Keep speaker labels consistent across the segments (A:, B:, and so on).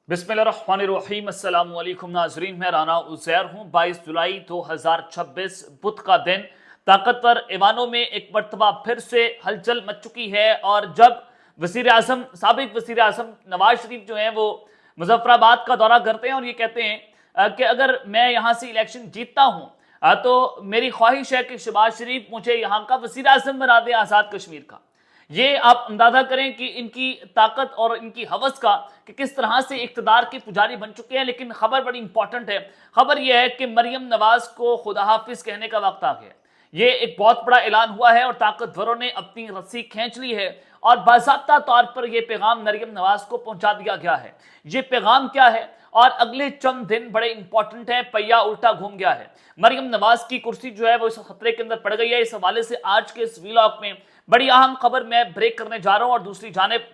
A: बिस्मिल्लाहिर्रहमानिर्रहीम। अस्सलाम वालेकुम नाजरीन, मैं राना उज़ैर हूँ। 22 जुलाई 2026 बुध का दिन। ताकतवर ऐवानों में एक मरतबा फिर से हलचल मच चुकी है और जब साबिक वज़ीर आज़म नवाज शरीफ जो हैं वो मुजफ्फराबाद का दौरा करते हैं और ये कहते हैं कि अगर मैं यहाँ से इलेक्शन जीतता हूँ तो मेरी ख्वाहिश है कि शहबाज शरीफ मुझे यहाँ का वज़ीर आज़म बना दें आज़ाद कश्मीर का। ये आप अंदाजा करें कि इनकी ताकत और इनकी हवस का कि किस तरह से इक़्तिदार के पुजारी बन चुके हैं। लेकिन खबर बड़ी इंपॉर्टेंट है। खबर यह है कि मरियम नवाज को खुदा हाफिज कहने का वक्त आ गया। ये एक बहुत बड़ा ऐलान हुआ है और ताकतवरों ने अपनी रस्सी खींच ली है और बाज़ाब्ता तौर पर यह पैगाम मरियम नवाज को पहुंचा दिया गया है। ये पैगाम क्या है और अगले चंद दिन बड़े इंपॉर्टेंट हैं। पहिया उल्टा घूम गया है। मरियम नवाज की कुर्सी जो है वो इस खतरे के अंदर पड़ गई है। इस हवाले से आज के इस व्लॉग में बड़ी अहम खबर मैं ब्रेक करने जा रहा हूं। और दूसरी जानिब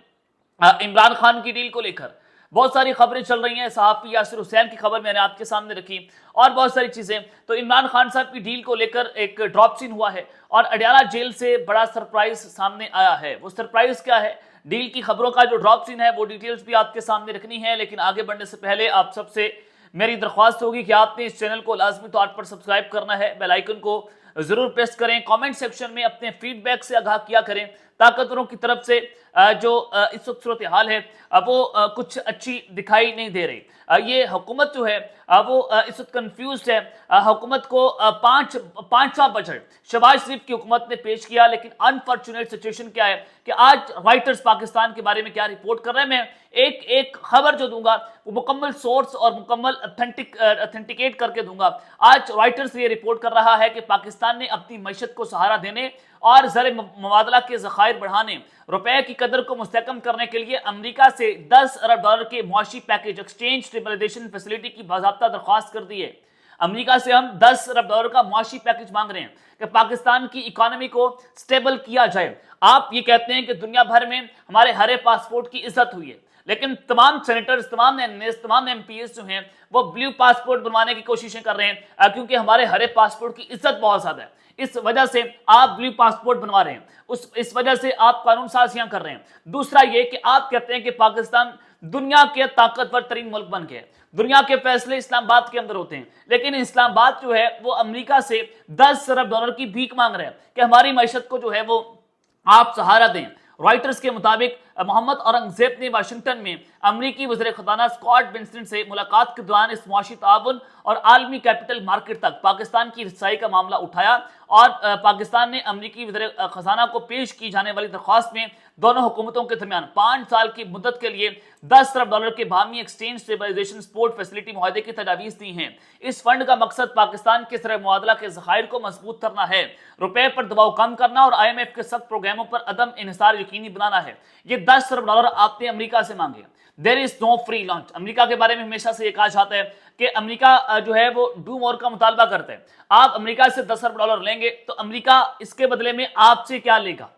A: इमरान खान की डील को लेकर बहुत सारी खबरें चल रही हैं। सहाफ़ी यासिर हुसैन की खबर मैंने आपके सामने रखी और बहुत सारी चीजें। तो इमरान खान साहब की डील को लेकर एक ड्रॉप सीन हुआ है और अडयाला जेल से बड़ा सरप्राइज सामने आया है। वो सरप्राइज क्या है, डील की खबरों का जो ड्रॉप सीन है वो डिटेल्स भी आपके सामने रखनी है। लेकिन आगे बढ़ने से पहले आप सबसे मेरी दरख्वास्त होगी कि आपने इस चैनल को लाजमी तौर पर सब्सक्राइब करना है, बेल आइकन को जरूर प्रेस करें, कमेंट सेक्शन में अपने फीडबैक से आगाह किया करें। ताकतवरों की तरफ से जो इस वक्त सूरत हाल है वो कुछ अच्छी दिखाई नहीं दे रही। ये हुकूमत जो है वो इस वक्त कंफ्यूज है। हुकूमत को पांचवा बजट शहबाज शरीफ की हुकूमत ने पेश किया। लेकिन अनफॉर्चुनेट सिचुएशन क्या है कि आज रॉयटर्स पाकिस्तान के बारे में क्या रिपोर्ट कर रहे हैं, मैं एक एक खबर जो दूंगा वो मुकम्मल सोर्स और मुकम्मल ऑथेंटिकेट करके दूंगा। आज रॉयटर्स ये रिपोर्ट कर रहा है कि पाकिस्तान ने अपनी मईशत को सहारा देने और ज़र मुबादला के ज़खायर बढ़ाने, रुपए की कदर को मुस्तहकम करने के लिए अमेरिका से $10 अरब के मुआशी पैकेज एक्सचेंज स्टेबलाइजेशन फैसिलिटी की बाज़ाब्ता दरख्वास्त कर दी है। अमेरिका से हम $10 अरब का मुआशी पैकेज मांग रहे हैं कि पाकिस्तान की इकोनॉमी को स्टेबल किया जाए। आप ये कहते हैं कि दुनिया भर में हमारे हरे पासपोर्ट की इज्जत हुई है, लेकिन तमाम सेनेटर्स, तमाम एमपीएस जो हैं वो ब्लू पासपोर्ट बनवाने की कोशिशें कर रहे हैं क्योंकि हमारे हरे पासपोर्ट की इज्जत बहुत ज्यादा है। इस वजह से आप ब्लू पासपोर्ट बनवा रहे हैं, इस वजह से आप कानून साजियां कर रहे हैं। दूसरा ये कि आप कहते हैं कि पाकिस्तान दुनिया के ताकतवर तरीन मुल्क बन गया। दुनिया के फैसले इस्लामाबाद के अंदर होते हैं, लेकिन इस्लामाबाद जो है वो अमेरिका से $10 अरब की भीख मांग रहे हैं कि हमारी मईशत को जो है वो आप सहारा दें। रॉयटर्स के मुताबिक मोहम्मद औरंगजेब ने वाशिंगटन में अमरीकी वज़ीर ख़ज़ाना स्कॉट बेंसन से मुलाकात के दौरान इस मुआशी ताउन और आलमी कैपिटल मार्केट तक पाकिस्तान की रसाई का मामला उठाया और पाकिस्तान ने अमरीकी वज़ीर ख़ज़ाना को पेश की जाने वाली दरख्वास्त में दोनों हुकूमतों के दरमियान 5 साल की मुद्दत के लिए $10 अरब के बाहमी एक्सचेंज स्टेबलाइजेशन सपोर्ट फैसिलिटी मुआहदे की तजावीज़ दी हैं। इस फंड का मकसद पाकिस्तान के ज़र मुबादला के ज़खायर को मजबूत करना है, रुपए पर दबाव कम करना और IMF के सख्त प्रोग्रामों पर अदम इन्हिसार यकीनी बनाना है। ये $10 अरब आपने अमेरिका से मांगे। There is no free lunch. America के बारे में हमेशा से ये कहा जाता है कि अमेरिका जो है वो डू मोर का मुतालबा करता है। आप अमेरिका से $10 अरब लेंगे तो अमेरिका इसके बदले में आपसे क्या लेगा,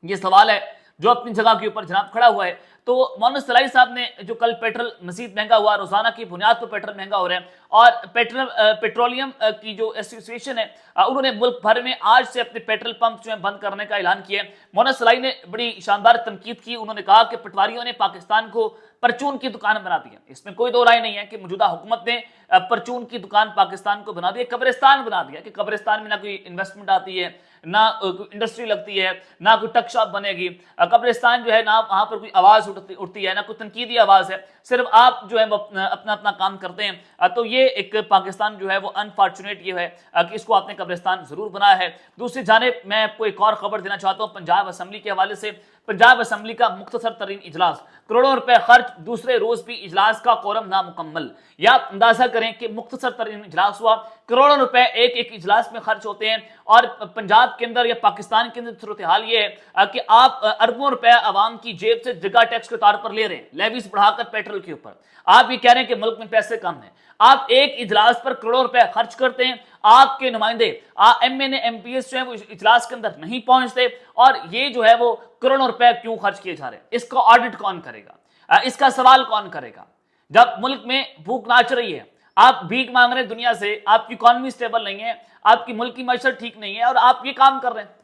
A: ये सवाल है जो अपनी जगह के ऊपर जनाब खड़ा हुआ है। तो मोहम्मद सलाई साहब ने जो कल पेट्रोल मजीद महंगा हुआ, रोजाना की बुनियाद पर पेट्रोल महंगा हो रहा है और पेट्रोलियम की जो एसोसिएशन है उन्होंने मुल्क भर में आज से अपने पेट्रोल पंप जो है बंद करने का ऐलान किया है। मोहम्मद सलाई ने बड़ी शानदार तनकीद की। उन्होंने कहा कि पटवारियों ने पाकिस्तान को परचून की दुकान बना दी है। इसमें कोई दो राय नहीं है कि मौजूदा हुकूमत ने परचून की दुकान पाकिस्तान को बना दी है, कब्रिस्तान बना दिया कि कब्रिस्तान में ना कोई इन्वेस्टमेंट आती है, ना कोई इंडस्ट्री लगती है, ना कोई टक शॉप बनेगी। कब्रिस्तान जो है ना वहां पर कोई आवाज उठती है, ना कोई तनकीदी आवाज है, सिर्फ आप जो है अपना अपना काम करते हैं। तो ये एक पाकिस्तान जो है वो अनफॉर्चुनेट ये है कि इसको आपने कब्रिस्तान जरूर बनाया है। दूसरी जानिब मैं आपको एक और खबर देना चाहता हूँ पंजाब असम्बली के हवाले से। पंजाब असम्बली का मुख्तसर तरीन इजलास, करोड़ों रुपए खर्च, दूसरे रोज भी इजलास का कोरम नामुकम्मल। या अंदाजा करें कि मुख्तसर तरीन इजलास हुआ, करोड़ों रुपए एक इजलास में खर्च होते हैं और पंजाब के अंदर या पाकिस्तान के अंदर सूरत हाल ये है कि आप अरबों रुपए आवाम की जेब से जगह टैक्स के तौर पर ले रहे हैं, लेवीज बढ़ाकर पेट्रोल के ऊपर। आप ये कह रहे हैं कि मुल्क में पैसे कम है, आप एक इजलास पर करोड़ों रुपए खर्च करते हैं, आपके नुमाइंदे MNA MPS जो है वो इजलास के अंदर नहीं पहुंचते और ये जो है वो करोड़ों रुपए क्यों खर्च किए जा रहे हैं, इसका ऑडिट कौन करेगा, इसका सवाल कौन करेगा। जब मुल्क में भूख नाच रही है, आप भीख मांग रहे हैं दुनिया से, आपकी इकोनॉमी स्टेबल नहीं है, आपकी मुल्क की मईशत ठीक नहीं है और आप ये काम कर रहे हैं।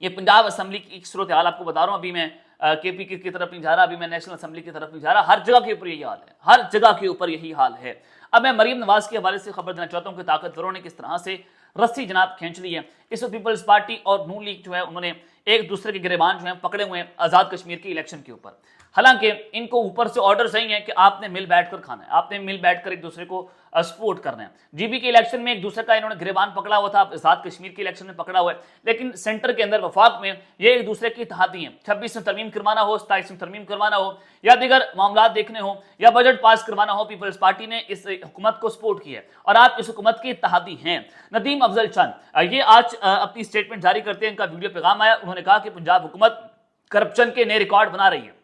A: یہ पंजाब असम्बली की सूरत हाल आपको बता रहा हूँ। अभी मैं केपी की तरफ नहीं जा रहा, अभी मैं नेशनल असम्बली की तरफ नहीं जा रहा, हर जगह के ऊपर यही हाल है, हर जगह के ऊपर यही हाल है। अब मैं मरीम नवाज के हवाले से खबर देना चाहता हूँ कि ताकतवरों ने किस तरह से रस्सी जनाब खींच ली है। इस वक्त पीपल्स पार्टी और नून लीग जो है उन्होंने एक दूसरे के गिरेबान जो है पकड़े हुए हैं आजाद कश्मीर के इलेक्शन के ऊपर। हालांकि इनको ऊपर से ऑर्डर सही है कि आपने मिल बैठकर खाना है, आपने मिल बैठकर एक दूसरे को सपोर्ट करना है। जीबी के इलेक्शन में एक दूसरे का इन्होंने गिरेबान पकड़ा हुआ था, आजाद कश्मीर के इलेक्शन में पकड़ा हुआ है, लेकिन सेंटर के अंदर वफाक में ये एक दूसरे की तहादी हैं। 26 में तरमीम करवाना हो, 27 में तरमीम करवाना हो, या दीगर मामला देखने हो, या बजट पास करवाना हो, पीपल्स पार्टी ने इस हुकूमत को सपोर्ट किया है और आप इस हुकूमत की तहादी हैं। नदीम अफजल चंद ये आज अपनी स्टेटमेंट जारी करते हैं, इनका वीडियो पैगाम आया। उन्होंने कहा कि पंजाब हुकूमत करप्शन के नए रिकॉर्ड बना रही है,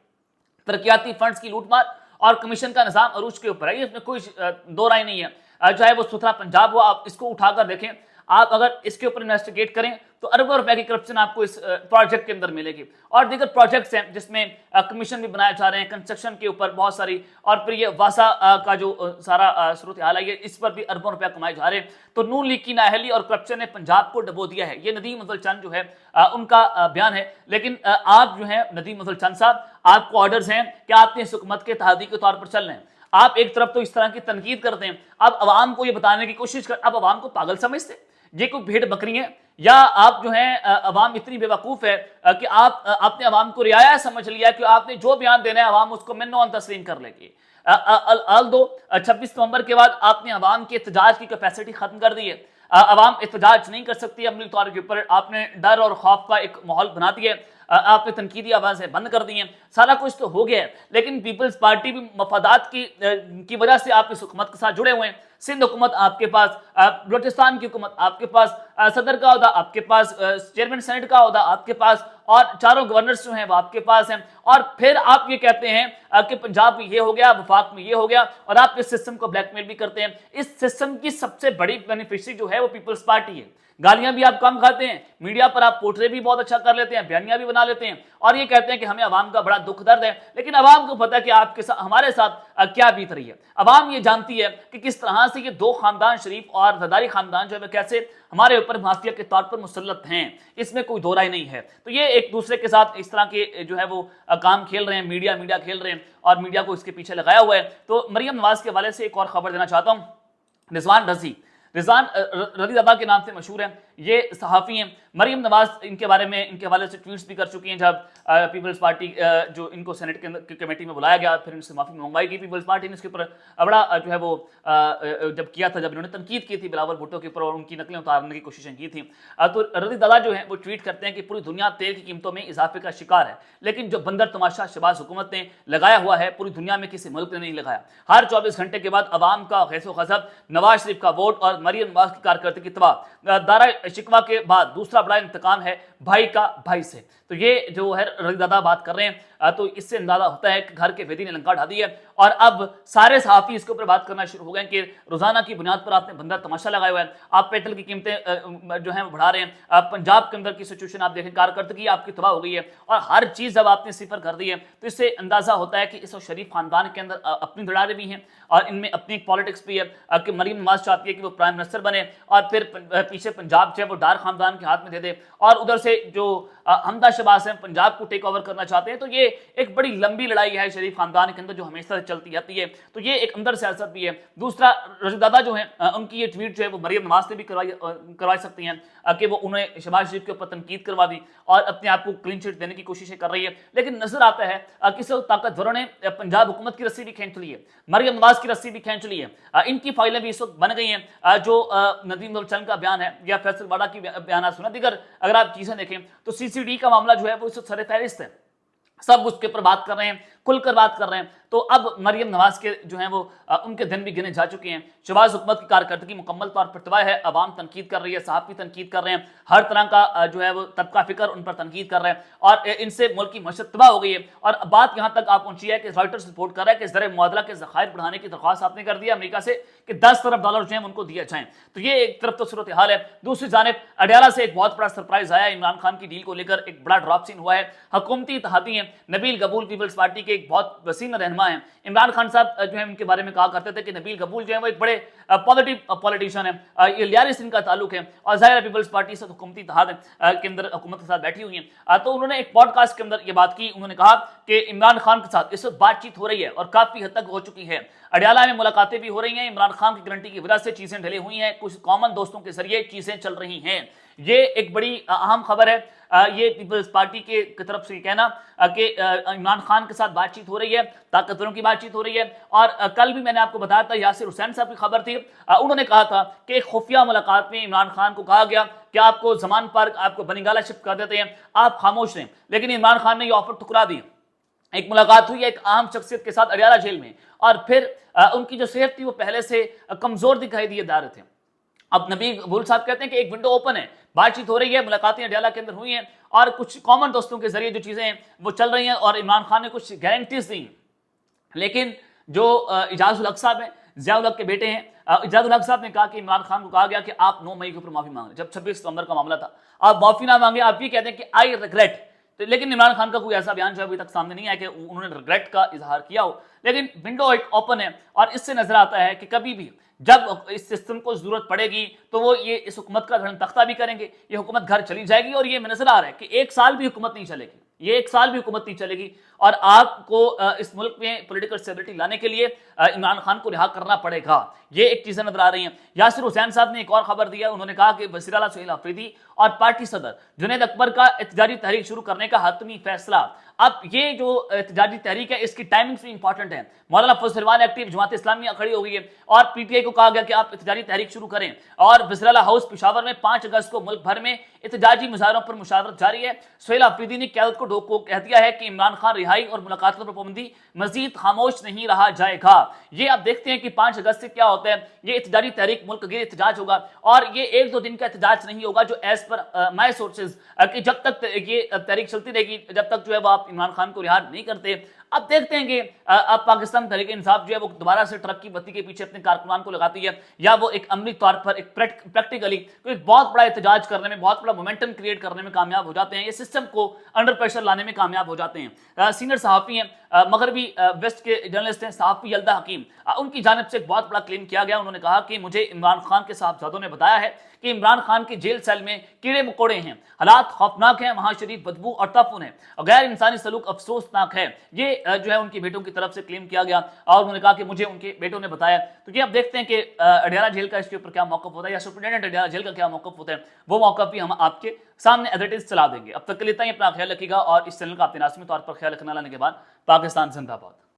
A: तरक्याती फंड्स की लूटमार और कमीशन का निजाम अरूज के ऊपर है, इसमें कोई दो राय नहीं है। चाहे वो सुथरा पंजाब हो, आप इसको उठाकर देखें, आप अगर इसके ऊपर इन्वेस्टिगेट करें तो अरबों रुपए की करप्शन आपको इस प्रोजेक्ट के अंदर मिलेगी। और दीगर प्रोजेक्ट्स हैं जिसमें कमीशन भी बनाए जा रहे हैं, कंस्ट्रक्शन के ऊपर बहुत सारी, और फिर ये वासा का जो सारा सूरत हाल है, इस पर भी अरबों रुपया कमाए जा रहे हैं। तो नून लीग की नाअहली और करप्शन ने पंजाब को डबो दिया है, ये नदीम अफजल चंद जो है उनका बयान है। लेकिन आप जो है नदीम अफजल चंद साहब, आपको ऑर्डर्स हैं कि आपने इस हुकूमत के तहादी के तौर पर चलना है। आप एक तरफ तो इस तरह की तनकीद करते हैं, अब अवाम को ये बताने की कोशिश कर, अब अवाम को पागल समझते ये कोई भेड़ बकरी है, या आप जो है अवाम इतनी बेवकूफ है कि आपने अवाम को रियाया समझ लिया कि आपने जो बयान देना है अवाम उसको मिन्नो तस्लीम कर लेगी। दो 26 नवंबर के बाद आपने अवाम के एहतजाज की कैपेसिटी खत्म कर दी है, अवाम एहतजाज नहीं कर सकती अमली तौर के ऊपर, आपने डर और खौफ का एक माहौल बना दिया है, आपने तनकीदी आवाज़ें बंद कर दी हैं, सारा कुछ तो हो गया है। लेकिन पीपल्स पार्टी भी मफादात की वजह से आप इस हुकूमत के साथ जुड़े हुए हैं। सिंध हुकूमत आपके पास, बलूचिस्तान की हुकूमत आपके पास, सदर का ओहदा आपके पास, चेयरमैन सेनेट का ओहदा आपके पास, और चारों गवर्नर्स जो हैं वो आपके पास हैं, और फिर आप ये कहते हैं कि पंजाब में ये हो गया, वफाक में ये हो गया, और आप इस सिस्टम को ब्लैकमेल भी करते हैं। इस सिस्टम की सबसे बड़ी बेनिफिशियरी जो है वो पीपल्स पार्टी है। गालियां भी आप कम खाते हैं, मीडिया पर आप पोर्ट्रे भी बहुत अच्छा कर लेते हैं, बयानियां भी बना लेते हैं, और ये कहते हैं कि हमें अवाम का बड़ा दुख दर्द है, लेकिन अवाम को पता है कि आपके साथ, हमारे साथ क्या बीत रही है। अवाम ये जानती है कि किस तरह से ये दो खानदान शरीफ और जरदारी खानदान जो है कैसे हमारे ऊपर माफिया के तौर पर मुसल्लत हैं, इसमें कोई दो राय नहीं है। तो ये एक दूसरे के साथ इस तरह के जो है वो काम खेल रहे हैं, मीडिया खेल रहे हैं, और मीडिया को इसके पीछे लगाया हुआ है। तो मरियम नवाज के हवाले से एक और खबर देना चाहता हूँ। रिजवान रज़ी के नाम से मशहूर है, ये सहाफ़ी हैं। मरियम नवाज इनके बारे में, इनके हवाले से ट्वीट्स भी कर चुकी हैं। जब पीपल्स पार्टी जो इनको सेनेट के कमेटी में बुलाया गया, फिर इनसे माफ़ी मंगवाई गई, पीपल्स पार्टी ने इसके ऊपर बड़ा जो है वो जब किया था, जब इन्होंने तनकीद की थी बिलावल भुट्टो के ऊपर और उनकी नकलें उतारने की कोशिशें की थी। तो रज़ी दादा जो है वो ट्वीट करते हैं कि पूरी दुनिया तेल की कीमतों में इजाफे का शिकार है, लेकिन जो बंदर तमाशा शहबाज हुकूमत ने लगाया हुआ है पूरी दुनिया में किसी मुल्क ने नहीं लगाया। हर 24 घंटे के बाद अवाम का गैसो गज़ब, नवाज शरीफ का वोट और मरियम नवाज की कारकर्दगी तबाह, दारा शिकवा के बाद दूसरा बड़ा इंतकाम है भाई का भाई से। तो ये जो है रज़ी दादा बात कर रहे हैं, तो इससे अंदाजा होता है कि घर के वेदी ने लंका ढा दी है, और अब सारे सहाफ़ी इसके ऊपर बात करना शुरू हो गए कि रोजाना की बुनियाद पर आपने बंदा तमाशा लगाया हुआ है, आप पेट्रोल की कीमतें जो है बढ़ा रहे हैं, पंजाब के अंदर की सिचुएशन आप देखें, कारकर्दगी आपकी तबाह हो गई है, और हर चीज़ जब आपने सिफर कर दी है, तो इससे अंदाजा होता है कि इस शरीफ खानदान के अंदर अपनी दरारें भी हैं और इनमें अपनी एक पॉलिटिक्स भी है कि मरीम नवाज चाहती है कि वो प्राइम मिनिस्टर बने, और फिर पीछे पंजाब जो है वो डार खानदान के हाथ में दे दे, और उधर से जो हमदा शहबाज हैं पंजाब को टेक ओवर करना चाहते हैं। तो ये एक बड़ी लंबी लड़ाई है शरीफ खानदान के अंदर जो हमेशा से चलती आती है। तो ये एक अंदर सियासत भी है। दूसरा, रज़ी दादा जो है उनकी ये ट्वीट जो है वो मरियम नवाज से भी करवा सकती हैं कि वो उन्हें शहबाज शरीफ के ऊपर तनकीद करवा दी और अपने आप को क्लीन चिट देने की कोशिशें कर रही है। लेकिन नजर आता है कि इस वक्त ताकतवरों ने पंजाब हुकूमत की रस्सी भी खींच ली है, मरियम नवाज की रस्सी भी खींच ली है, इनकी फाइलें भी इस वक्त बन गई हैं। जो नदीम अफजल चंद का बयान है या फैसल वाडा की बयान सुना, दीगर अगर आप चीजें देखें तो सीसीडी का मामला जो है वो इस वक्त सर-ए-फहरिस्त है, सब उसके ऊपर बात कर रहे हैं, खुलकर बात कर रहे हैं। तो अब मरियम नवाज के जो हैं वो उनके दिन भी गिने जा चुके हैं। शहबाज हुकूमत की कारकर्दगी मुकम्मल तौर पर तबाह है, अवाम तनकीद कर रही है, सहाफ़ी तनकीद कर रहे हैं, हर तरह का जो है वो तबका फिक्र उन पर तनकीद कर रहे हैं, और इनसे मुल्क की मशत तबाह हो गई है। और बात यहाँ तक आप पहुंची है कि रॉयटर्स रिपोर्ट कर रहा है कि ज़र मुआदला के ज़खायर बढ़ाने की दरख्वास्त आपने कर दिया अमेरिका से कि $10 अरब जो है उनको दिया जाएं। तो ये एक तरफ तो सूरत हाल है। दूसरी जानिब अडयाला से एक बहुत बड़ा सरप्राइज आया, इमरान खान की डील को लेकर एक बड़ा ड्रॉप सीन हुआ है। हुकूमती इत्तेहादी हैं, नबील गबूल पीपल्स पार्टी के ایک بہت وسیع رہنما ہیں عمران خان صاحب جو ہے ان کے بارے میں کہا کرتے تھے کہ نبیل قبول جو ہے وہ ایک بڑے پازیٹیو پولیٹیشین ہے، یہ لیارس ان کا تعلق ہے اور ظاہر پیپلز پارٹی سے حکومتی اتحاد کے اندر حکومت کے ساتھ بیٹھی ہوئی ہیں۔ تو انہوں نے ایک پوڈ کاسٹ کے اندر یہ بات کی، انہوں نے کہا کہ عمران خان کے ساتھ اس وقت بات چیت ہو رہی ہے اور کافی حد تک ہو چکی ہے، اڈیالہ میں ملاقاتیں بھی ہو رہی ہیں، عمران خان کی گارنٹی کی وجہ سے چیزیں ڈھلی ہوئی ہیں، کچھ کامن دوستوں کے ذریعے چیزیں چل رہی ہیں۔ یہ ایک بڑی اہم خبر ہے، یہ پیپلز پارٹی کے طرف سے کہنا کہ عمران خان کے ساتھ بات چیت ہو رہی ہے، طاقتوروں کی بات چیت ہو رہی ہے۔ اور کل بھی میں نے آپ کو بتایا تھا یاسر حسین صاحب کی خبر تھی، انہوں نے کہا تھا کہ ایک خفیہ ملاقات میں عمران خان کو کہا گیا کہ آپ کو زمان پارک آپ کو بنگالہ شفٹ کر دیتے ہیں، آپ خاموش رہیں، لیکن عمران خان نے یہ آفر ٹھکرا دی۔ ایک ملاقات ہوئی ایک اہم شخصیت کے ساتھ اڈیالہ جیل میں، اور پھر ان کی جو صحت تھی وہ پہلے سے کمزور دکھائی دیے جا رہے تھے۔ اب نبی بھول صاحب کہتے ہیں کہ ایک ونڈو اوپن ہے، بات چیت ہو رہی ہے، ملاقاتیں اڈیالہ کے اندر ہوئی ہیں اور کچھ کامن دوستوں کے ذریعے جو چیزیں ہیں وہ چل رہی ہیں، اور عمران خان نے کچھ گارنٹیز دی۔ لیکن جو اعجاز الحق صاحب ہیں، ضیاء الحق کے بیٹے ہیں، اعجاز الحق صاحب نے کہا کہ عمران خان کو کہا گیا کہ آپ 9 مئی کے اوپر معافی مانگیں، جب 26 ستمبر کا معاملہ تھا، آپ معافی نہ مانگیں، آپ یہ کہتے ہیں کہ آئی ریگریٹ۔ لیکن عمران خان کا کوئی ایسا بیان جو ابھی تک سامنے نہیں آیا کہ انہوں نے ریگریٹ کا اظہار کیا ہو، لیکن ونڈو ایک اوپن ہے، اور اس سے نظر آتا ہے کہ کبھی بھی جب اس سسٹم کو ضرورت پڑے گی تو وہ یہ اس حکومت کا دھڑم تختہ بھی کریں گے، یہ حکومت گھر چلی جائے گی، اور یہ نظر آ رہا ہے کہ ایک سال بھی حکومت نہیں چلے گی، یہ ایک سال بھی حکومت نہیں چلے گی، اور آپ کو اس ملک میں پولیٹیکل اسٹیبلٹی لانے کے لیے عمران خان کو رہا کرنا پڑے گا۔ یہ ایک چیزیں نظر آ رہی ہیں۔ یاسر حسین صاحب نے ایک اور خبر دیا، انہوں نے کہا کہ وزیر اعلیٰ سہیل آفریدی اور پارٹی صدر جنید اکبر کا احتجاجی تحریک شروع کرنے کا حتمی فیصلہ۔ اب یہ جو احتجاجی تحریک ہے اس کی ٹائمنگز بھی امپورٹنٹ ہے۔ مولانا فضل الرحمان ایکٹیو، جماعت اسلامیہ کھڑی ہو گئی ہے، اور پی ٹی آئی کو کہا گیا کہ آپ احتجاجی تحریک شروع کریں، اور وزراللہ ہاؤس پشاور میں 5 اگست کو ملک بھر میں احتجاجی مظاہروں پر مشاورت جاری ہے۔ سہیل آفریدی نے قیادت کو کہہ دیا ہے کہ عمران خان رہائی اور ملاقاتوں پر پابندی، مزید خاموش نہیں رہا جائے گا۔ یہ آپ دیکھتے ہیں کہ 5 اگست سے کیا ہوتا ہے، یہ احتجاجی تحریک ملک گیر احتجاج ہوگا، اور یہ 1-2 دن کا احتجاج نہیں ہوگا، جو ایز پر مائی سورسز کہ جب تک یہ تحریک چلتی رہے گی، جب تک جو ہے وہ آپ عمران خان کو رہا نہیں کرتے۔ اب دیکھتے ہیں کہ اب پاکستان تحریک انصاف جو ہے وہ دوبارہ سے ٹرک کی بتی کے پیچھے اپنے کارکنان کو لگاتی ہے، یا وہ ایک عملی طور پر ایک پریکٹیکلی ایک بہت بڑا احتجاج کرنے میں، بہت بڑا مومنٹم کریٹ کرنے میں کامیاب ہو جاتے ہیں، یہ سسٹم کو انڈر پریشر لانے میں کامیاب ہو جاتے ہیں۔ سینئر صحافی ہیں، مغربی ویسٹ کے جرنلسٹ ہیں، صحافی یلدا حکیم، ان کی جانب سے ایک بہت بڑا کلیم کیا گیا۔ انہوں نے کہا کہ مجھے عمران خان کے صاحبزادوں نے بتایا ہے کہ عمران خان کے جیل سیل میں کیڑے مکوڑے ہیں، حالات خوفناک ہیں، وہاں شدید بدبو اور تفن ہے، غیر انسانی سلوک افسوسناک ہے۔ یہ جو ہے ان کی بیٹوں کی طرف سے کلیم کیا گیا، اور انہوں نے کہا کہ مجھے ان کے بیٹوں نے بتایا۔ تو یہ اب دیکھتے ہیں کہ اڈیالہ جیل کا اس کے اوپر کیا موقف ہوتا ہے، یا سپرنٹینڈنٹ اڈیالہ جیل کا کیا موقف ہوتا ہے، وہ موقف بھی ہم آپ کے سامنے ایز اٹ از چلا دیں گے۔ اب تک کے لیے اتنا ہی، اپنا خیال رکھیے گا، اور اس چینل کا آپ نے لازمی طور پر خیال رکھنا لانے کے بعد پاکستان زندہ باد۔